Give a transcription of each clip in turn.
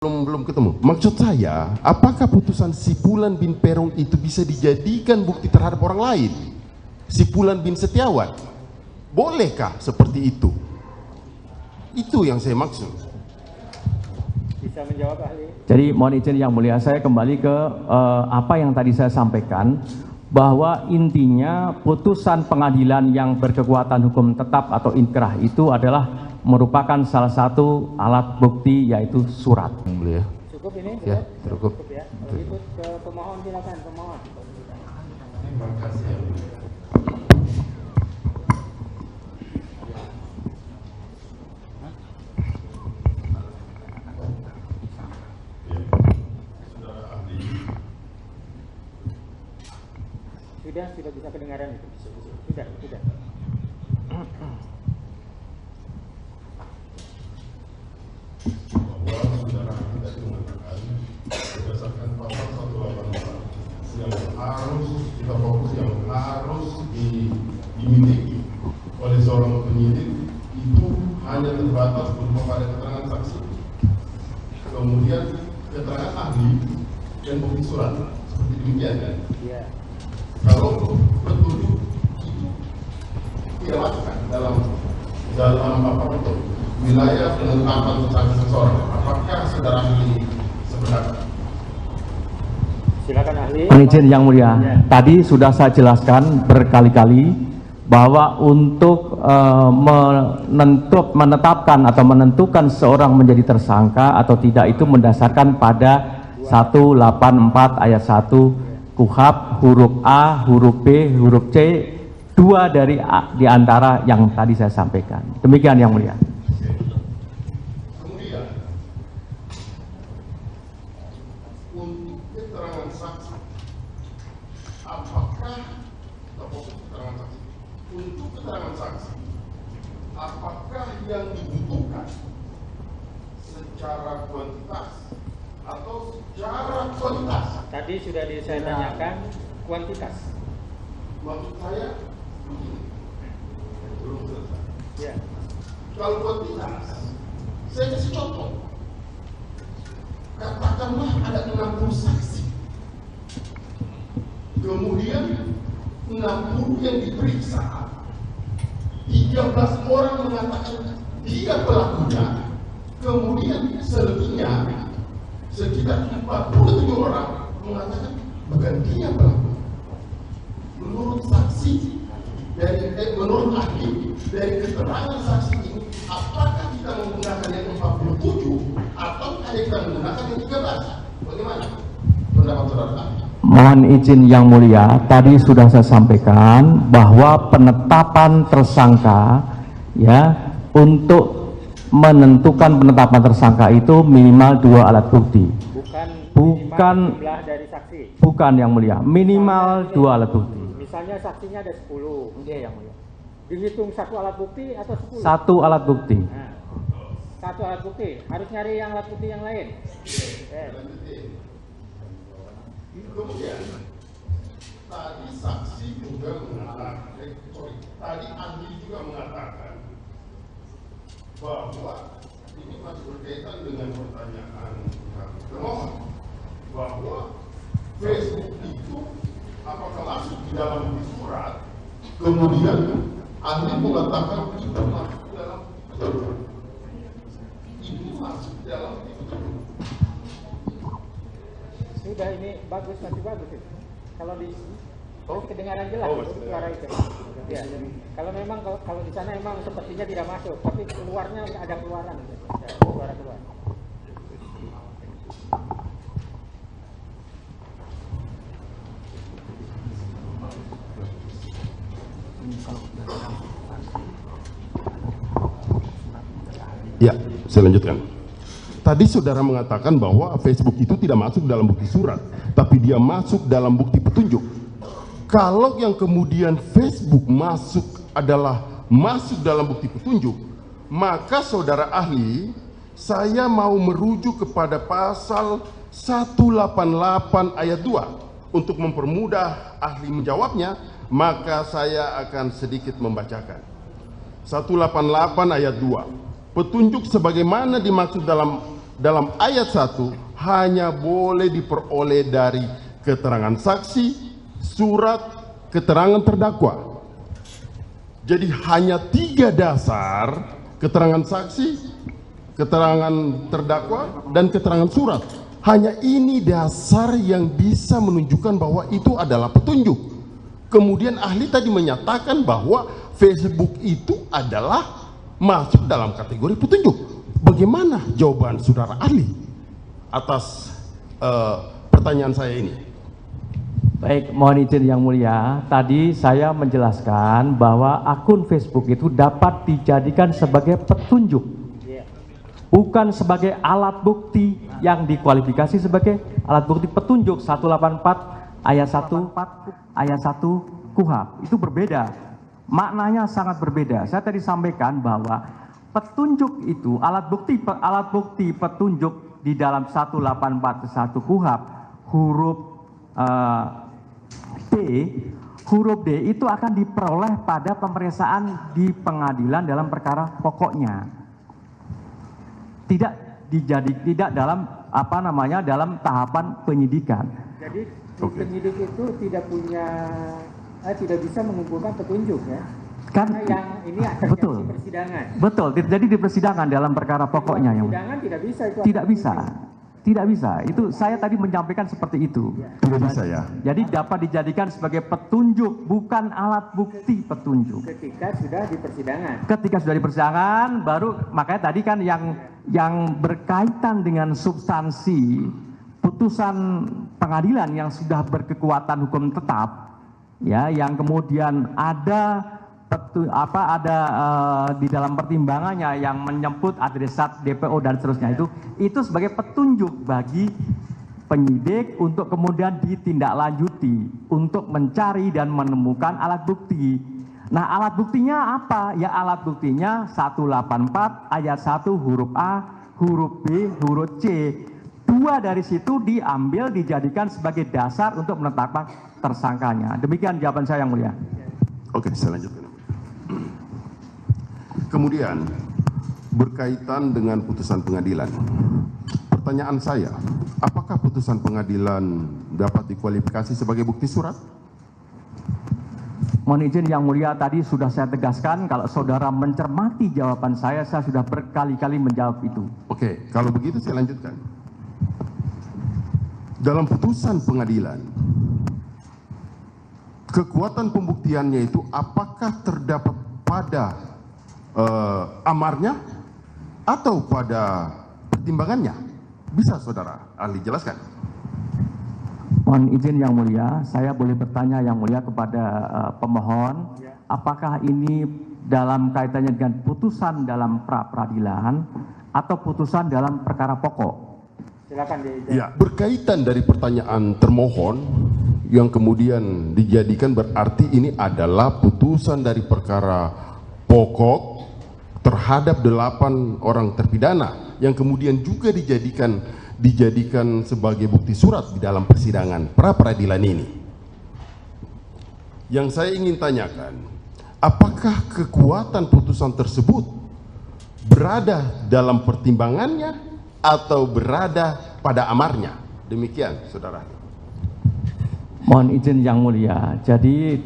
belum ketemu. Maksud saya, apakah putusan Sipulan bin Peron itu bisa dijadikan bukti terhadap orang lain? Sipulan bin Setiawan, bolehkah seperti itu? Itu yang saya maksud. Bisa menjawab ahli. Jadi mohon izin yang mulia, saya kembali ke apa yang tadi saya sampaikan, bahwa intinya putusan pengadilan yang berkekuatan hukum tetap atau inkrah itu adalah merupakan salah satu alat bukti, yaitu surat. Boleh ya? Cukup ini? Ya, cukup. Ya. Kalau gitu ke pemohon, silakan pemohon. Terima kasih. Sudah bisa kedengaran itu. Sudah. Bahwa saudara tadi mengatakan berdasarkan pasal 184 yang harus kita fokus, yang harus dimiliki oleh seorang penyidik itu hanya terbatas berupa pada keterangan saksi, kemudian keterangan ahli dan bukti surat, seperti demikian kan? Iya. Kalau petunjuk itu tidak masuk kan dalam apa itu wilayah penetapan saksi seseorang, apakah saudara ahli sebenarnya? Silakan ahli. Mohon izin yang mulia, Ya. tadi sudah saya jelaskan berkali-kali bahwa untuk menetapkan atau menentukan seorang menjadi tersangka atau tidak itu mendasarkan pada 184 ayat 1 KUHP huruf A, huruf B, huruf C, dua dari di antara yang tadi saya sampaikan. Demikian yang mulia. Kemudian untuk keterangan saksi, apakah keterangan saksi untuk keterangan saksi, apakah yang dibutuhkan secara kuantitas atau secara kualitas? Tadi sudah saya tanyakan kuantitas. Maksud saya begini, belum selesai. Ya. Kalau kuantitas, saya kasih contoh. Katakanlah ada 60 saksi, kemudian 60 yang diperiksa, 13 orang mengatakan dia pelakunya, kemudian selebihnya sekitar 47 orang mengatakan bukan dia pelaku. Menurut saksi menurut ahli dari keterangan saksi ini, apakah kita menggunakan yang 47 atau ada kita menggunakan yang 13? Bagaimana pendapat saudara ahli? Mohon izin yang mulia, tadi sudah saya sampaikan bahwa penetapan tersangka, ya, untuk menentukan penetapan tersangka itu minimal 2 alat bukti. Bukan jumlah dari saksi. Bukan yang mulia, minimal 2 alat bukti. Misalnya saksinya ada 10. Iya yang mulia. Dihitung 1 alat bukti atau 10? 1 alat bukti. Nah, 1 alat bukti. Harus nyari yang alat bukti yang lain. Kemudian tadi saksi juga mengatakan, tadi ahli juga mengatakan bahwa ini masih berkaitan dengan pertanyaan pemohon, bahwa Facebook itu apakah masuk di dalam bukti surat, kemudian ahli mengatakan itu masuk dalam petunjuk. Itu masuk dalam petunjuk. Sudah, ini bagus, masih bagus itu. Kalau di masih kedengaran jelas suara itu. Ya. Kalau memang kalau di sana memang sepertinya tidak masuk, tapi keluarnya ada keluaran, ya, suara keluar. Ya, saya lanjutkan. Tadi saudara mengatakan bahwa Facebook itu tidak masuk dalam bukti surat, tapi dia masuk dalam bukti petunjuk. Kalau yang kemudian Facebook adalah masuk dalam bukti petunjuk, maka saudara ahli, saya mau merujuk kepada pasal 188 ayat 2 untuk mempermudah ahli menjawabnya, maka saya akan sedikit membacakan. 188 ayat 2. Petunjuk sebagaimana dimaksud dalam dalam ayat 1 hanya boleh diperoleh dari keterangan saksi, surat, keterangan terdakwa. Jadi hanya 3 dasar, keterangan saksi, keterangan terdakwa, dan keterangan surat. Hanya ini dasar yang bisa menunjukkan bahwa itu adalah petunjuk. Kemudian ahli tadi menyatakan bahwa Facebook itu adalah masuk dalam kategori petunjuk. Bagaimana jawaban saudara ahli atas pertanyaan saya ini? Baik, mohon izin yang mulia. Tadi saya menjelaskan bahwa akun Facebook itu dapat dijadikan sebagai petunjuk, bukan sebagai alat bukti yang dikualifikasi sebagai alat bukti petunjuk. 184 ayat 1 KUHP itu berbeda, maknanya sangat berbeda. Saya tadi sampaikan bahwa petunjuk itu alat bukti petunjuk di dalam 184 KUHP huruf huruf D itu akan diperoleh pada pemeriksaan di pengadilan dalam perkara pokoknya, tidak dalam dalam tahapan penyidikan. Jadi penyidik itu tidak bisa mengumpulkan petunjuk ya. Karena yang ini betul, di persidangan. Betul, jadi di persidangan dalam perkara pokoknya yang persidangan tidak bisa itu. Tidak bisa. Itu saya tadi menyampaikan seperti itu. Tidak bisa ya. Jadi dapat dijadikan sebagai petunjuk, bukan alat bukti petunjuk. Ketika sudah di persidangan. Ketika sudah di persidangan, baru makanya tadi kan yang berkaitan dengan substansi putusan pengadilan yang sudah berkekuatan hukum tetap, ya, yang kemudian ada di dalam pertimbangannya yang menyebut adresat DPO dan seterusnya, itu sebagai petunjuk bagi penyidik untuk kemudian ditindaklanjuti untuk mencari dan menemukan alat bukti. Nah, alat buktinya apa? Ya, alat buktinya 184 ayat 1 huruf A, huruf B, huruf C. 2 dari situ diambil dijadikan sebagai dasar untuk menetapkan tersangkanya. Demikian jawaban saya yang mulia. Oke, saya lanjutkan. Kemudian berkaitan dengan putusan pengadilan. Pertanyaan saya, apakah putusan pengadilan dapat dikualifikasi sebagai bukti surat? Mohon izin yang mulia, tadi sudah saya tegaskan, kalau saudara mencermati jawaban saya sudah berkali-kali menjawab itu. Oke, kalau begitu saya lanjutkan. Dalam putusan pengadilan, kekuatan pembuktiannya itu apakah terdapat pada amarnya atau pada pertimbangannya? Bisa saudara ahli jelaskan? Mohon izin yang mulia, saya boleh bertanya yang mulia kepada pemohon, apakah ini dalam kaitannya dengan putusan dalam pra-peradilan atau putusan dalam perkara pokok? Silakan dijawab. Ya, berkaitan dari pertanyaan termohon yang kemudian dijadikan berarti ini adalah putusan dari perkara pokok terhadap 8 orang terpidana yang kemudian juga dijadikan sebagai bukti surat di dalam persidangan pra peradilan ini. Yang saya ingin tanyakan, apakah kekuatan putusan tersebut berada dalam pertimbangannya atau berada pada amarnya? Demikian, saudara. Mohon izin yang mulia, jadi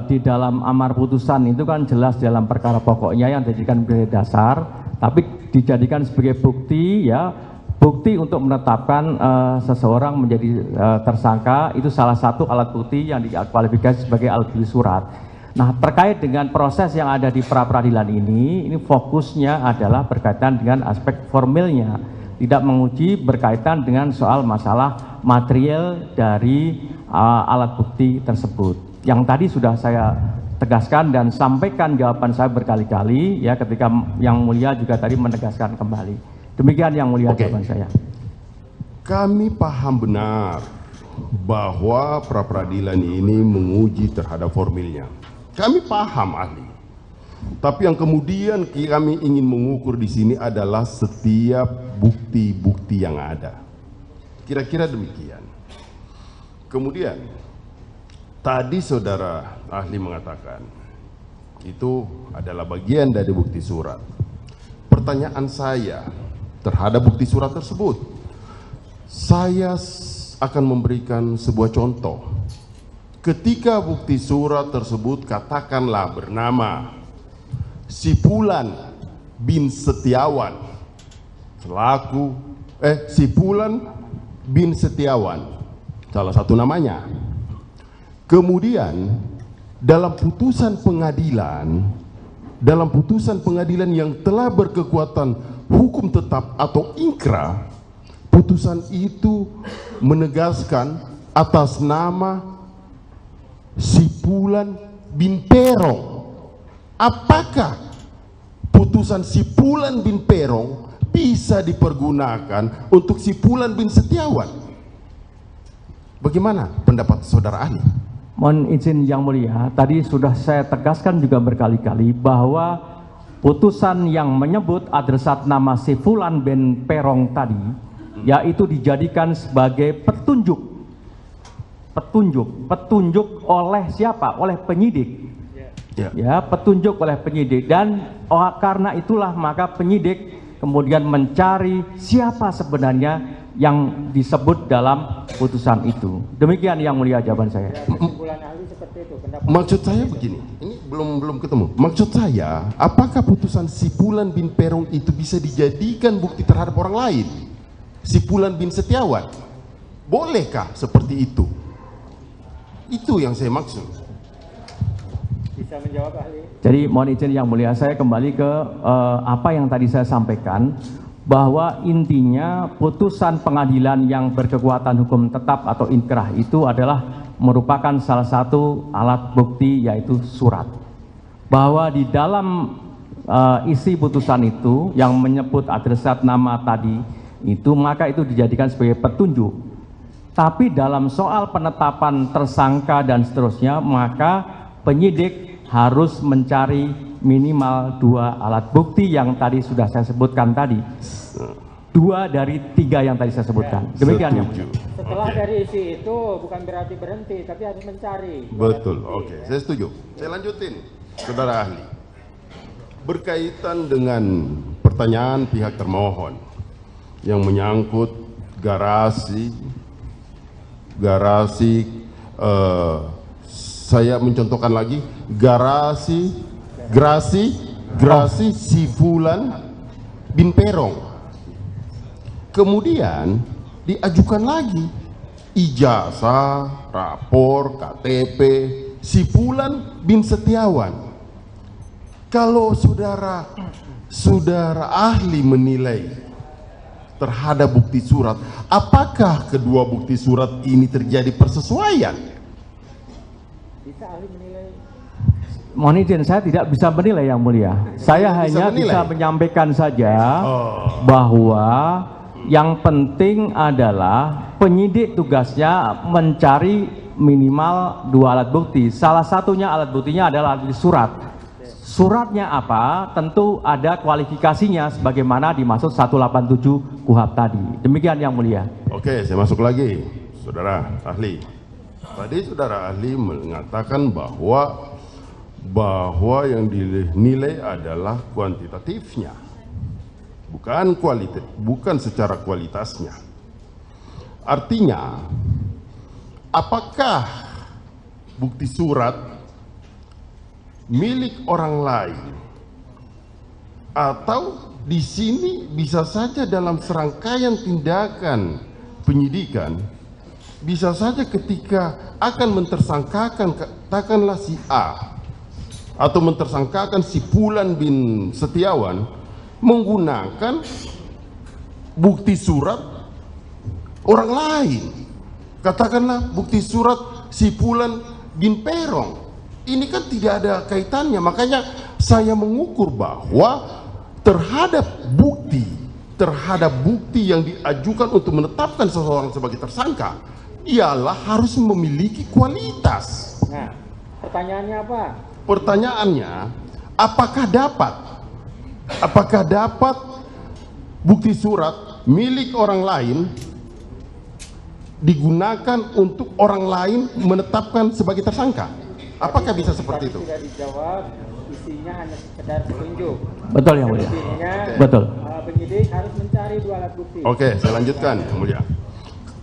di dalam amar putusan itu kan jelas dalam perkara pokoknya yang dijadikan sebagai dasar, tapi dijadikan sebagai bukti, ya, bukti untuk menetapkan seseorang menjadi tersangka, itu salah satu alat bukti yang dikualifikasi sebagai alat bukti surat. Nah, terkait dengan proses yang ada di pra peradilan ini fokusnya adalah berkaitan dengan aspek formilnya, tidak menguji berkaitan dengan soal masalah material dari alat bukti tersebut. Yang tadi sudah saya tegaskan dan sampaikan jawaban saya berkali-kali, ya, ketika yang mulia juga tadi menegaskan kembali. Demikian yang mulia jawaban saya. Kami paham benar bahwa pra peradilan ini menguji terhadap formilnya. Kami paham ahli. Tapi yang kemudian kami ingin mengukur di sini adalah setiap bukti-bukti yang ada. Kira-kira demikian. Kemudian tadi saudara ahli mengatakan itu adalah bagian dari bukti surat. Pertanyaan saya, terhadap bukti surat tersebut. Saya akan memberikan sebuah contoh. Ketika bukti surat tersebut katakanlah bernama Sipulan bin Setiawan selaku Sipulan bin Setiawan, salah satu namanya. Kemudian dalam putusan pengadilan yang telah berkekuatan hukum tetap atau ingkrah, putusan itu menegaskan atas nama Sipulan bin Perong. Apakah putusan Sipulan bin Perong bisa dipergunakan untuk Sipulan bin Setiawan? Bagaimana pendapat saudara ahli? Mohon izin yang mulia, tadi sudah saya tegaskan juga berkali-kali bahwa putusan yang menyebut adresat nama Sipulan bin Perong tadi, yaitu dijadikan sebagai petunjuk oleh siapa? Oleh penyidik. Ya, petunjuk oleh penyidik, dan karena itulah maka penyidik kemudian mencari siapa sebenarnya yang disebut dalam putusan itu. Demikian yang mulia jawaban saya. Kesimpulan ahli seperti itu. Maksud saya begini, ini belum ketemu. Maksud saya, apakah putusan Sipulan bin Perong itu bisa dijadikan bukti terhadap orang lain? Sipulan bin Setiawan, bolehkah seperti itu? Itu yang saya maksud. Bisa menjawab ahli. Jadi mohon izin yang mulia, saya kembali ke apa yang tadi saya sampaikan, bahwa intinya putusan pengadilan yang berkekuatan hukum tetap atau inkrah itu adalah merupakan salah satu alat bukti, yaitu surat. Bahwa di dalam isi putusan itu yang menyebut adresat nama tadi itu, maka itu dijadikan sebagai petunjuk. Tapi dalam soal penetapan tersangka dan seterusnya, maka penyidik harus mencari minimal 2 alat bukti yang tadi sudah saya sebutkan tadi. 2 dari 3 yang tadi saya sebutkan. Demikian ya. Setelah dari isi itu bukan berarti berhenti, tapi harus mencari. Betul, oke, saya setuju. Saya lanjutin, saudara ahli. Berkaitan dengan pertanyaan pihak termohon yang menyangkut garasi, saya mencontohkan lagi, gerasi Sipulan bin Perong. Kemudian diajukan lagi ijazah, rapor, KTP Sipulan bin Setiawan. Kalau saudara ahli menilai terhadap bukti surat, apakah kedua bukti surat ini terjadi persesuaian? Bisa ahli menilai. Mohon izin, saya tidak bisa menilai yang mulia. Saya hanya bisa menyampaikan saja bahwa yang penting adalah penyidik tugasnya mencari minimal 2 alat bukti. Salah satunya alat buktinya adalah surat. Suratnya apa? Tentu ada kualifikasinya sebagaimana dimaksud 187 KUHP tadi. Demikian yang mulia. Oke, saya masuk lagi, saudara ahli. Tadi saudara ahli mengatakan bahwa yang dinilai adalah kuantitatifnya, bukan secara kualitasnya. Artinya, apakah bukti surat milik orang lain atau di sini bisa saja dalam serangkaian tindakan penyidikan, bisa saja ketika akan mentersangkakan katakanlah si A atau mentersangkakan Sipulan bin Setiawan menggunakan bukti surat orang lain, katakanlah bukti surat Sipulan bin Perong. Ini kan tidak ada kaitannya. Makanya saya mengukur bahwa terhadap bukti yang diajukan untuk menetapkan seseorang sebagai tersangka ialah harus memiliki kualitas. Nah, pertanyaannya apa? Pertanyaannya, apakah dapat bukti surat milik orang lain digunakan untuk orang lain menetapkan sebagai tersangka? Apakah bisa seperti itu? Tidak dijawab, mestinya hanya sekedar petunjuk. Betul Yang Mulia. Selebihnya, Betul. penyidik harus mencari 2 alat bukti. Oke, saya lanjutkan Yang Mulia.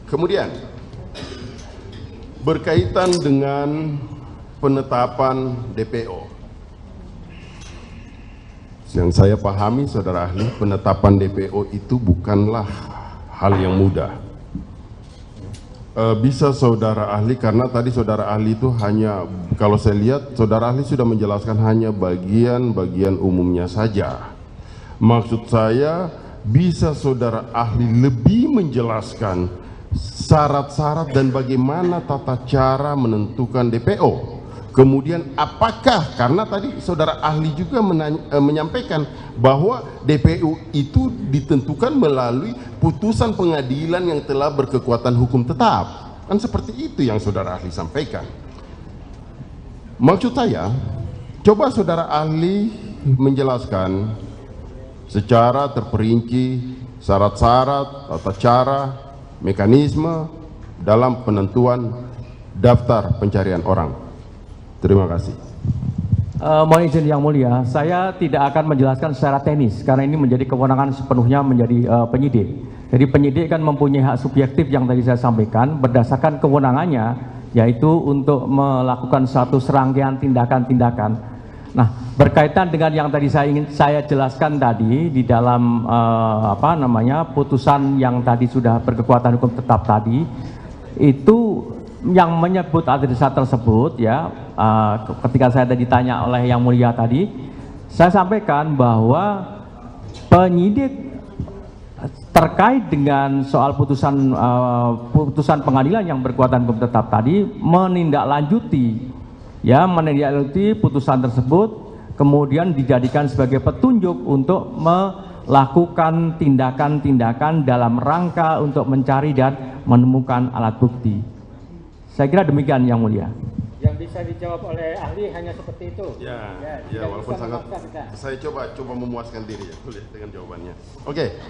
Kemudian berkaitan dengan penetapan DPO. Yang saya pahami saudara ahli, penetapan DPO itu bukanlah hal yang mudah. Bisa saudara ahli, karena tadi saudara ahli itu hanya, kalau saya lihat saudara ahli sudah menjelaskan hanya bagian-bagian umumnya saja. Maksud saya, bisa saudara ahli lebih menjelaskan syarat-syarat dan bagaimana tata cara menentukan DPO. Kemudian apakah, karena tadi saudara ahli juga menyampaikan bahwa DPO itu ditentukan melalui putusan pengadilan yang telah berkekuatan hukum tetap. Kan seperti itu yang saudara ahli sampaikan. Maksud saya, coba saudara ahli menjelaskan secara terperinci syarat-syarat, tata cara, mekanisme dalam penentuan daftar pencarian orang. Terima kasih. Mohon izin Yang Mulia, saya tidak akan menjelaskan secara teknis karena ini menjadi kewenangan sepenuhnya menjadi penyidik. Jadi penyidik kan mempunyai hak subjektif yang tadi saya sampaikan berdasarkan kewenangannya, yaitu untuk melakukan suatu serangkaian tindakan-tindakan. Nah, berkaitan dengan yang tadi saya jelaskan tadi di dalam putusan yang tadi sudah berkekuatan hukum tetap tadi, itu yang menyebut adresat tersebut ya, ketika saya tadi ditanya oleh Yang Mulia tadi, saya sampaikan bahwa penyidik terkait dengan soal putusan pengadilan yang berkekuatan hukum tetap tadi menindaklanjuti putusan tersebut, kemudian dijadikan sebagai petunjuk untuk melakukan tindakan-tindakan dalam rangka untuk mencari dan menemukan alat bukti. Saya kira demikian Yang Mulia. Yang bisa dijawab oleh ahli hanya seperti itu. Ya, tidak walaupun bisa sangat, memaksa. saya coba memuaskan diri ya dengan jawabannya. Oke.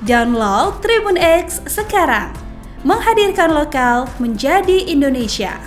Download Tribun X sekarang, menghadirkan lokal menjadi Indonesia.